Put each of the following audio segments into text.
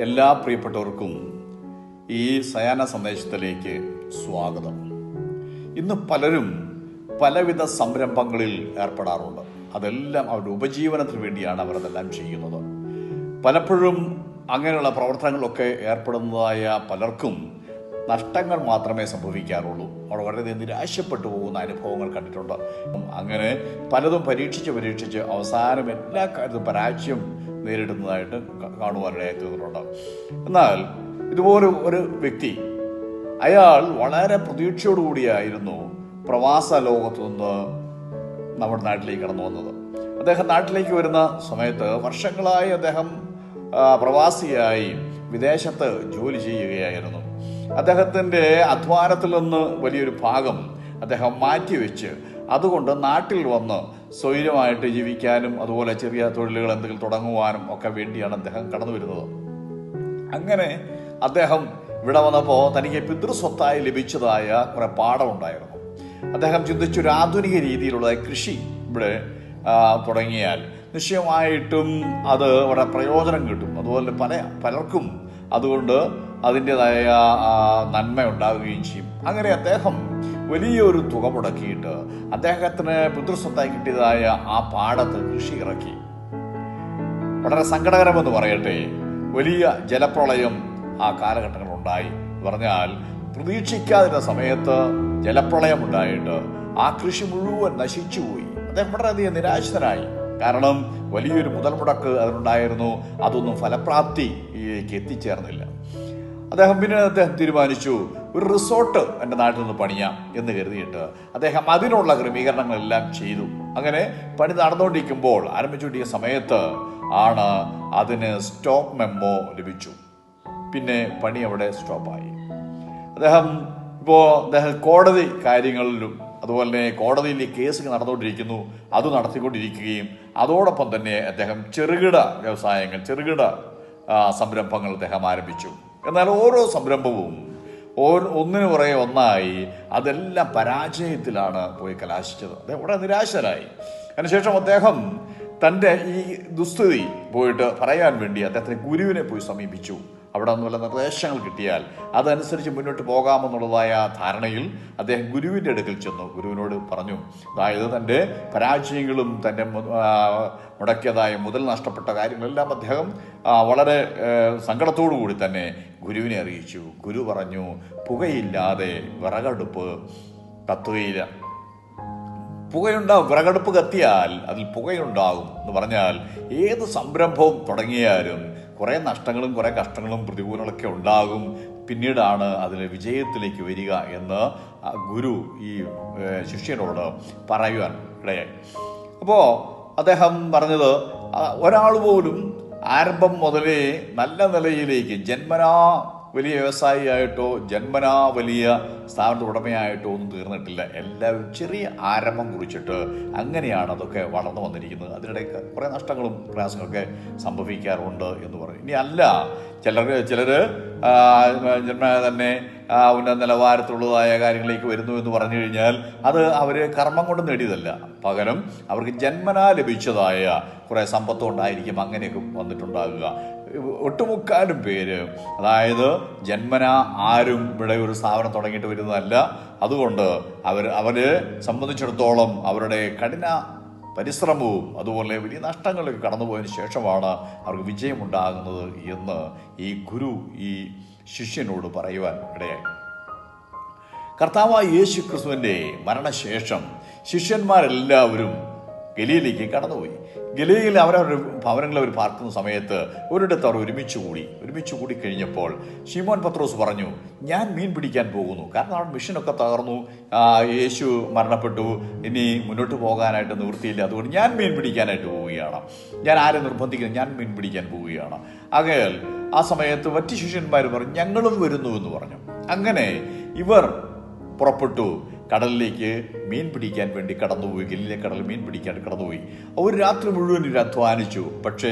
എല്ലാ പ്രിയപ്പെട്ടവർക്കും ഈ സയാന സന്ദേശത്തിലേക്ക് സ്വാഗതം. ഇന്ന് പലരും പലവിധ സംരംഭങ്ങളിൽ ഏർപ്പെടാറുണ്ട്. അതെല്ലാം അവരുടെ ഉപജീവനത്തിന് വേണ്ടിയാണ് അവരതെല്ലാം ചെയ്യുന്നത്. പലപ്പോഴും അങ്ങനെയുള്ള പ്രവർത്തനങ്ങളിലൊക്കെ ഏർപ്പെടുന്നതായ പലർക്കും നഷ്ടങ്ങൾ മാത്രമേ സംഭവിക്കാറുള്ളൂ. അവർ വളരെ നിരാശപ്പെട്ടു പോകുന്ന അനുഭവങ്ങൾ കണ്ടിട്ടുണ്ട്. അങ്ങനെ പലതും പരീക്ഷിച്ച് അവസാനം എല്ലാ കാര്യത്തിലും പരാജയം നേരിടുന്നതായിട്ട് കാണുവാനിടയായി തീർന്നിട്ടുണ്ട്. എന്നാൽ ഇതുപോലെ ഒരു വ്യക്തി, അയാൾ വളരെ പ്രതീക്ഷയോടുകൂടിയായിരുന്നു പ്രവാസ ലോകത്തു നിന്ന് നമ്മുടെ നാട്ടിലേക്ക് കടന്നു വന്നത്. അദ്ദേഹം നാട്ടിലേക്ക് വരുന്ന സമയത്ത് വർഷങ്ങളായി അദ്ദേഹം പ്രവാസിയായി വിദേശത്ത് ജോലി ചെയ്യുകയായിരുന്നു. അദ്ദേഹത്തിൻ്റെ അധ്വാനത്തിൽ നിന്ന് വലിയൊരു ഭാഗം അദ്ദേഹം മാറ്റിവെച്ച് അതുകൊണ്ട് നാട്ടിൽ വന്ന് സ്വൈര്യമായിട്ട് ജീവിക്കാനും അതുപോലെ ചെറിയ തൊഴിലുകൾ എന്തെങ്കിലും തുടങ്ങുവാനും ഒക്കെ വേണ്ടിയാണ് അദ്ദേഹം കടന്നു വരുന്നത്. അങ്ങനെ അദ്ദേഹം ഇവിടെ വന്നപ്പോൾ തനിക്ക് പിതൃസ്വത്തായി ലഭിച്ചതായ കുറെ പാഠമുണ്ടായിരുന്നു. അദ്ദേഹം ചിന്തിച്ചു, ഒരു ആധുനിക രീതിയിലുള്ള കൃഷി ഇവിടെ തുടങ്ങിയാൽ നിശ്ചയമായിട്ടും അത് വളരെ പ്രയോജനം കിട്ടും. അതുപോലെ പലർക്കും അതുകൊണ്ട് അതിൻ്റെതായ നന്മ ഉണ്ടാവുകയും ചെയ്യും. അങ്ങനെ അദ്ദേഹം വലിയൊരു തുക മുടക്കിയിട്ട് അദ്ദേഹത്തിന് പിതൃസ്വത്തായി കിട്ടിയതായ ആ പാടത്ത് കൃഷി ഇറക്കി. വളരെ സങ്കടകരമെന്ന് പറയട്ടെ, വലിയ ജലപ്രളയം ആ കാലഘട്ടങ്ങളുണ്ടായി. പറഞ്ഞാൽ പ്രതീക്ഷിക്കാതിരുന്ന സമയത്ത് ജലപ്രളയം ഉണ്ടായിട്ട് ആ കൃഷി മുഴുവൻ നശിച്ചുപോയി. അദ്ദേഹം വളരെയധികം നിരാശനായി. കാരണം വലിയൊരു മുതൽ മുടക്ക് അതിനുണ്ടായിരുന്നു. അതൊന്നും ഫലപ്രാപ്തിക്ക് എത്തിച്ചേർന്നില്ല. അദ്ദേഹം തീരുമാനിച്ചു, ഒരു റിസോർട്ട് എൻ്റെ നാട്ടിൽ നിന്ന് പണിയാം എന്ന് കരുതിയിട്ട് അദ്ദേഹം അതിനുള്ള ക്രമീകരണങ്ങളെല്ലാം ചെയ്തു. അങ്ങനെ പണി നടന്നുകൊണ്ടിരിക്കുമ്പോൾ ആരംഭിച്ചുകൊണ്ടിരിക്കുന്ന സമയത്ത് ആണ് അതിന് സ്റ്റോപ്പ് മെമ്മോ ലഭിച്ചു. പിന്നെ പണി അവിടെ സ്റ്റോപ്പായി. അദ്ദേഹം കോടതി കാര്യങ്ങളിലും അതുപോലെ തന്നെ കോടതിയിൽ കേസ് നടന്നുകൊണ്ടിരിക്കുന്നു. അത് നടത്തിക്കൊണ്ടിരിക്കുകയും അതോടൊപ്പം തന്നെ അദ്ദേഹം ചെറുകിട വ്യവസായങ്ങൾ, ചെറുകിട സംരംഭങ്ങൾ അദ്ദേഹം ആരംഭിച്ചു. എന്നാൽ ഓരോ സംരംഭവും ഒന്നിനു പുറകെ ഒന്നായി അതെല്ലാം പരാജയത്തിലാണ് പോയി കലാശിച്ചത്. അദ്ദേഹം വളരെ നിരാശനായി. അതിനുശേഷം അദ്ദേഹം തൻ്റെ ഈ ദുസ്ഥിതി പോയിട്ട് പറയാൻ വേണ്ടി അദ്ദേഹത്തിന് ഗുരുവിനെ പോയി സമീപിച്ചു. അവിടെ നിന്ന് വല്ല നിർദ്ദേശങ്ങൾ കിട്ടിയാൽ അതനുസരിച്ച് മുന്നോട്ട് പോകാമെന്നുള്ളതായ ധാരണയിൽ അദ്ദേഹം ഗുരുവിൻ്റെ അടുക്കൽ ചെന്നു. ഗുരുവിനോട് പറഞ്ഞു, അതായത് തൻ്റെ പരാജയങ്ങളും തൻ്റെ മുടക്കിയതായ മുതൽ നഷ്ടപ്പെട്ട കാര്യങ്ങളെല്ലാം അദ്ദേഹം വളരെ സങ്കടത്തോടു കൂടി തന്നെ ഗുരുവിനെ അറിയിച്ചു. ഗുരു പറഞ്ഞു, പുകയില്ലാതെ വിറകടുപ്പ് കത്തുകയില്ല. വിറകടുപ്പ് കത്തിയാൽ അതിൽ പുകയുണ്ടാകും എന്ന് പറഞ്ഞാൽ ഏത് സംരംഭവും തുടങ്ങിയാലും കുറേ നഷ്ടങ്ങളും കുറേ കഷ്ടങ്ങളും പ്രതികൂലങ്ങളൊക്കെ ഉണ്ടാകും. പിന്നീടാണ് അതിൽ വിജയത്തിലേക്ക് വരിക എന്ന് ഗുരു ഈ ശിഷ്യനോട് പറയുവാൻ ഇടയായി. അപ്പോൾ അദ്ദേഹം പറഞ്ഞത്, ഒരാൾ പോലും ആരംഭം മുതലേ നല്ല നിലയിലേക്ക് ജന്മനാ വലിയ വ്യവസായിയായിട്ടോ ജന്മനാ വലിയ സ്ഥാപനത്തിൻ്റെ ഉടമയായിട്ടോ ഒന്നും തീർന്നിട്ടില്ല. എല്ലാവരും ചെറിയ ആരംഭം കുറിച്ചിട്ട് അങ്ങനെയാണ് അതൊക്കെ വളർന്നു വന്നിരിക്കുന്നത്. അതിനിടയ്ക്ക് കുറേ നഷ്ടങ്ങളും പ്രയാസങ്ങളൊക്കെ സംഭവിക്കാറുണ്ട് എന്ന് പറയും. ഇനി അല്ല, ചിലർ ജന്മനാ തന്നെ ഉന്നത നിലവാരത്തിലുള്ളതായ കാര്യങ്ങളിലേക്ക് വരുന്നു എന്ന് പറഞ്ഞു കഴിഞ്ഞാൽ അത് അവർ കർമ്മം കൊണ്ട് നേടിയതല്ല. പകരം അവർക്ക് ജന്മനാ ലഭിച്ചതായ കുറേ സമ്പത്ത് കൊണ്ടായിരിക്കും അങ്ങനെയൊക്കെ വന്നിട്ടുണ്ടാകുക. ഒട്ടുമുക്കാലും പേര്, അതായത് ജന്മനാ ആരും ഇവിടെ ഒരു സ്ഥാപനം തുടങ്ങിയിട്ട് വരുന്നതല്ല. അതുകൊണ്ട് അവരെ സംബന്ധിച്ചിടത്തോളം അവരുടെ കഠിന പരിശ്രമവും അതുപോലെ വലിയ നഷ്ടങ്ങളൊക്കെ കടന്നുപോയതിന് ശേഷമാണ് അവർക്ക് വിജയമുണ്ടാകുന്നത് എന്ന് ഈ ഗുരു ഈ ശിഷ്യനോട് പറയുവാൻ ഇടയായി. കർത്താവായ യേശു ക്രിസ്തുവിൻ്റെ മരണശേഷം ശിഷ്യന്മാരെല്ലാവരും ഗലീലയിലേക്ക് കടന്നുപോയി. ഗലീലയിൽ അവരവരുടെ ഭവനങ്ങളിൽ അവർ പാർക്കുന്ന സമയത്ത് ഒരിടത്ത് അവർ ഒരുമിച്ച് കൂടി കഴിഞ്ഞപ്പോൾ ശിമോൻ പത്രോസ് പറഞ്ഞു, ഞാൻ മീൻ പിടിക്കാൻ പോകുന്നു. കാരണം അവിടെ മിഷനൊക്കെ തകർന്നു, യേശു മരണപ്പെട്ടു, ഇനി മുന്നോട്ട് പോകാനായിട്ട് നിവൃത്തിയില്ല. അതുകൊണ്ട് ഞാൻ മീൻ പിടിക്കാനായിട്ട് പോവുകയാണ്. ഞാൻ ആരെ നിർബന്ധിക്കുന്നു, ഞാൻ മീൻ പിടിക്കാൻ പോവുകയാണ്. ആകയാൽ ആ സമയത്ത് മറ്റ് ശിഷ്യന്മാർ പറഞ്ഞു, ഞങ്ങളും വരുന്നു എന്ന് പറഞ്ഞു. അങ്ങനെ ഇവർ പുറപ്പെട്ടു കടലിലേക്ക് മീൻ പിടിക്കാൻ വേണ്ടി കടന്നുപോയി. ഗലീല കടൽ മീൻ പിടിക്കാൻ കടന്നുപോയി. ഒരു രാത്രി മുഴുവൻ അധ്വാനിച്ചു, പക്ഷേ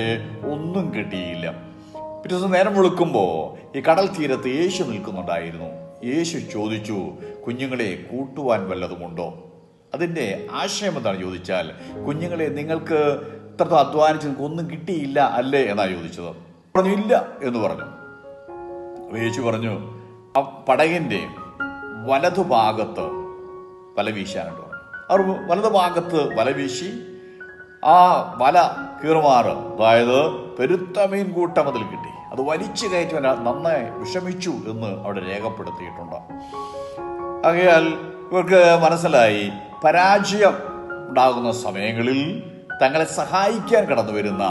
ഒന്നും കിട്ടിയില്ല. പിറ്റേ ദിവസം നേരം വെളുക്കുമ്പോൾ ഈ കടൽ തീരത്ത് യേശു നിൽക്കുന്നുണ്ടായിരുന്നു. യേശു ചോദിച്ചു, കുഞ്ഞുങ്ങളെ കൂട്ടുവാൻ വല്ലതുമുണ്ടോ? അതിൻ്റെ ആശയം എന്താണ് ചോദിച്ചാൽ, കുഞ്ഞുങ്ങളെ നിങ്ങൾക്ക് ഇത്രത്തോളം അധ്വാനിച്ച് നിങ്ങൾക്ക് ഒന്നും കിട്ടിയില്ല അല്ലേ എന്നാണ് ചോദിച്ചത്. പറഞ്ഞു ഇല്ല എന്ന് പറഞ്ഞു. യേശു പറഞ്ഞു ആ പടകിൻ്റെ വലതുഭാഗത്ത് വല വീശാനുണ്ട് പറഞ്ഞു. അവർ വലതുഭാഗത്ത് വല വീശി ആ വല കീറുമാറ്, അതായത് പെരുത്ത മീൻ കൂട്ടം അതിൽ കിട്ടി. അത് വലിച്ചു കയറ്റുവാൻ നന്നായി വിഷമിച്ചു എന്ന് അവിടെ രേഖപ്പെടുത്തിയിട്ടുണ്ട്. ആകയാൽ ഇവർക്ക് മനസ്സിലായി പരാജയം ഉണ്ടാകുന്ന സമയങ്ങളിൽ തങ്ങളെ സഹായിക്കാൻ കടന്നു വരുന്ന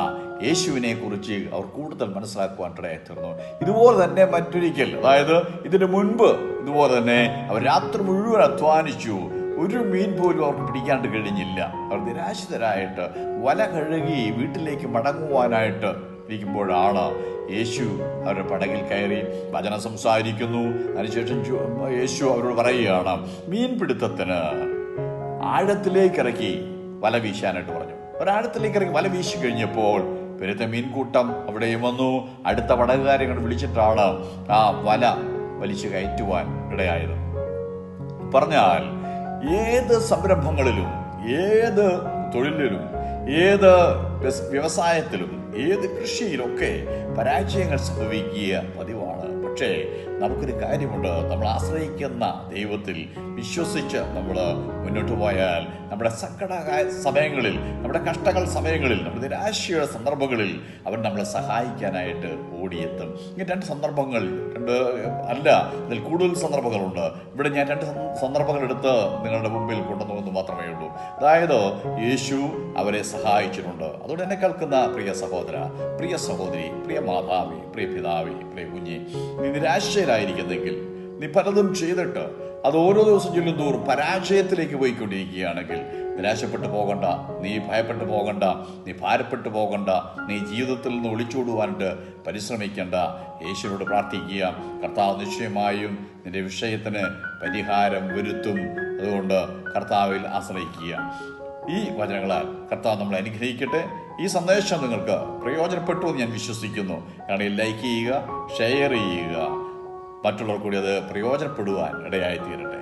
യേശുവിനെ കുറിച്ച് അവർ കൂടുതൽ മനസ്സിലാക്കുവാൻ ഇടയായിത്തീർന്നു. ഇതുപോലെ തന്നെ മറ്റൊരിക്കൽ, അതായത് ഇതിനു മുൻപ് ഇതുപോലെ തന്നെ അവർ രാത്രി മുഴുവൻ അധ്വാനിച്ചു, ഒരു മീൻ പോലും അവർക്ക് പിടിക്കാണ്ട് കഴിഞ്ഞില്ല. അവർ നിരാശിതരായിട്ട് വല കഴുകി വീട്ടിലേക്ക് മടങ്ങുവാനായിട്ട് ഇരിക്കുമ്പോഴാണ് യേശു അവരുടെ പടകിൽ കയറി വചനം സംസാരിക്കുന്നു. അതിനുശേഷം യേശു അവരോട് പറയുകയാണ്, മീൻപിടുത്തത്തിന് ആഴത്തിലേക്ക് ഇറക്കി വല വീശാനായിട്ട് പറഞ്ഞു. ഒരാഴത്തിലേക്ക് ഇറങ്ങി വല വീശി കഴിഞ്ഞപ്പോൾ പെരുത്ത മീൻകൂട്ടം അവിടെയും വന്നു. അടുത്ത പടകുകാരെ വിളിച്ചിട്ടാണ് ആ വല വലിച്ചു കയറ്റുവാൻ ഇടയായത്. പറഞ്ഞാൽ ഏത് സംരംഭങ്ങളിലും, ഏത് തൊഴിലിലും, ഏത് വ്യവസായത്തിലും, ഏത് കൃഷിയിലൊക്കെ പരാജയങ്ങൾ സംഭവിക്കുക പതിവാണ്. പക്ഷേ നമുക്കൊരു കാര്യമുണ്ട്, നമ്മൾ ആശ്രയിക്കുന്ന ദൈവത്തിൽ വിശ്വസിച്ച് നമ്മൾ മുന്നോട്ട് പോയാൽ നമ്മുടെ സങ്കട സമയങ്ങളിൽ, നമ്മുടെ കഷ്ടങ്ങൾ സമയങ്ങളിൽ, നമ്മുടെ നിരാശയുടെ സന്ദർഭങ്ങളിൽ അവൻ നമ്മളെ സഹായിക്കാനായിട്ട് ഓടിയെത്തും. ഇങ്ങനെ രണ്ട് സന്ദർഭങ്ങൾ, ഇതിൽ കൂടുതൽ സന്ദർഭങ്ങളുണ്ട്. ഇവിടെ ഞാൻ രണ്ട് സന്ദർഭങ്ങൾ എടുത്ത് നിങ്ങളുടെ മുമ്പിൽ കൊണ്ടുവന്നു മാത്രമേ ഉള്ളൂ. അതായത് യേശു അവരെ സഹായിച്ചിട്ടുണ്ട്. അതുകൊണ്ട് എന്നെ കേൾക്കുന്ന പ്രിയ സഹോദര, പ്രിയ സഹോദരി, പ്രിയ മാതാവി, പ്രിയ പിതാവി, പ്രിയ കുഞ്ഞി, നീ നിരാശയിലായിരിക്കുന്നെങ്കിൽ, നീ പലതും ചെയ്തിട്ട് അത് ഓരോ ദിവസം ചെല്ലും തോറും പരാജയത്തിലേക്ക് പോയിക്കൊണ്ടിരിക്കുകയാണെങ്കിൽ നിരാശപ്പെട്ടു പോകണ്ട, നീ ഭയപ്പെട്ടു പോകണ്ട, നീ ഭാരപ്പെട്ടു പോകണ്ട, നീ ജീവിതത്തിൽ നിന്ന് ഒളിച്ചോടുവാനായിട്ട് പരിശ്രമിക്കേണ്ട. യേശുവിനോട് പ്രാർത്ഥിക്കുക. കർത്താവ് നിശ്ചയമായും നിന്റെ വിഷയത്തിന് പരിഹാരം വരുത്തും. അതുകൊണ്ട് കർത്താവിൽ ആശ്രയിക്കുക. ഈ വചനങ്ങളാൽ കർത്താവ് നമ്മളെ അനുഗ്രഹിക്കട്ടെ. ഈ സന്ദേശം നിങ്ങൾക്ക് പ്രയോജനപ്പെട്ടു എന്ന് ഞാൻ വിശ്വസിക്കുന്നു. കാരണം ലൈക്ക് ചെയ്യുക, ഷെയർ ചെയ്യുക, മറ്റുള്ളവർ കൂടി അത് പ്രയോജനപ്പെടുവാൻ ഇടയായിത്തീരട്ടെ.